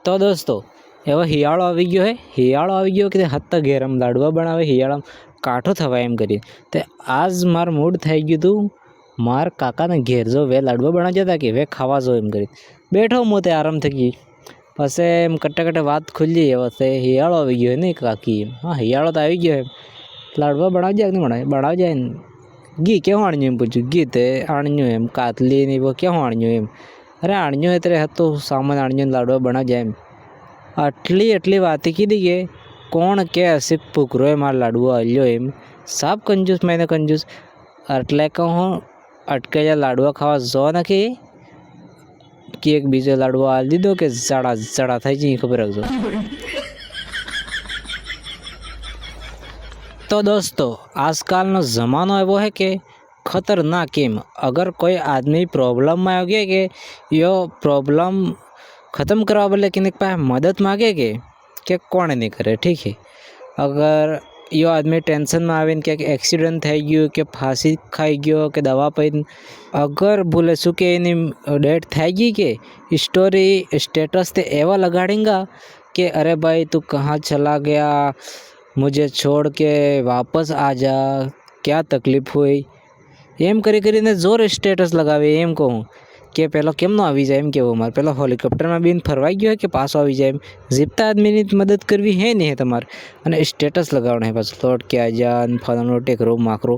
તો દોસ્તો એવો શિયાળો આવી ગયો કે હત્તા ઘેરમ લાડવા બનાવે શિયાળામાં કાઠો થવા એમ કરી તે આજ માર મૂડ થઈ ગયું તું માર કાકાને ઘેર જો વે લાડવા બનાવતા હતા કે વે ખાવા જો એમ કરી બેઠો હું તે આરામ થઈ ગઈ પછી એમ કટ્ટે વાત ખુલ્લી એવો તે શિયાળો આવી ગયો નહીં કાકી એમ હા શિયાળો તો આવી ગયો એમ લાડવા બનાવજે કે નહીં બનાવજે ને ઘી કેવું આણ્યું એમ પૂછ્યું ઘી તે આણ્યું એમ કાતલી ને એવો કેવું આણ્યું એમ અરે આણ્યું એટલે હતું સામાન આણ્યું લાડવા બનાવજે એમ આટલી વાતી કીધી કે કોણ કે હશે પુકરો એ મારા લાડવો હલ્યો એમ સાપ કંજૂસ મેં કંજૂસ એટલે કહું અટકે લાડવા ખાવા જો નથી કે એક બીજો લાડવો આલી દીધો કે જડા થઈ જાય ખબર રાખજો। તો દોસ્તો આજકાલનો ज़मानो એવો है કે खतरनाक एम अगर कोई आदमी प्रॉब्लम में आ गया कि यो प्रॉब्लम ख़त्म करवा बोले कि पास मदद मांगे के कोण नहीं करे ठीक है। अगर यो आदमी टेंशन में आवे क्या एक्सीडेंट થઈ ગયો કે ફાંસી ખાઈ ગયો કે દવા પી अगर बोले शू कि डेथ થઈ ગઈ કે स्टोरी स्टेटस ते एवा लगाड़ेगा कि अरे भाई तू कहाँ चला गया मुझे छोड़ के वापस आ जा क्या तकलीफ हुई एम કરીને જોર સ્ટેટસ લગાવે એમ કહું કે પેલો કેમ ન આવી જાય એમ કેવું મારે પેલો હેલિકોપ્ટરમાં બીન ફરવાઈ ગયો કે પાછો આવી જાય એમ જીવતા આદમીની મદદ કરવી હે નહીં તમારે અને સ્ટેટસ લગાવવાનું હે પાછું લौट के आ जा फलानो टेकरो माकरो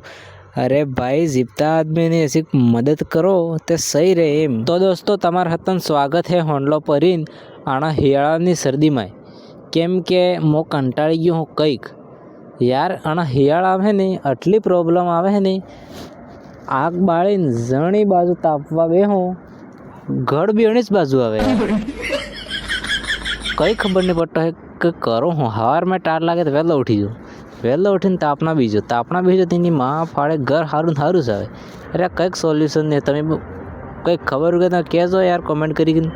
अरे भाई जीवता आदमीની ऐसी मदद करो તે સહી રહે એમ। તો દોસ્તો તમારા હતન સ્વાગત હે હોન્ડલો પરીન આણા હિયાળાની શરદીમાં કેમ કે મો કંટાળી ગયો હું કંઈક યાર આણા હિયાળા આવે ને આટલી પ્રોબ્લેમ આવે છે ને આગ બાળીને જણી બાજુ તાપવા બે હું ઘડ બી અણી જ બાજુ આવે કંઈ ખબર નહીં પડતો હે કે કરો હું સવારમાં ટાર લાગે તો વહેલો ઉઠી જાઉં વહેલો ઉઠીને તાપના બીજો તેની માં ફાળે ઘર સારું જ આવે। અરે કંઈક સોલ્યુશન નહીં તમે કંઈક ખબર હોય તો કહેજો યાર કોમેન્ટ કરી।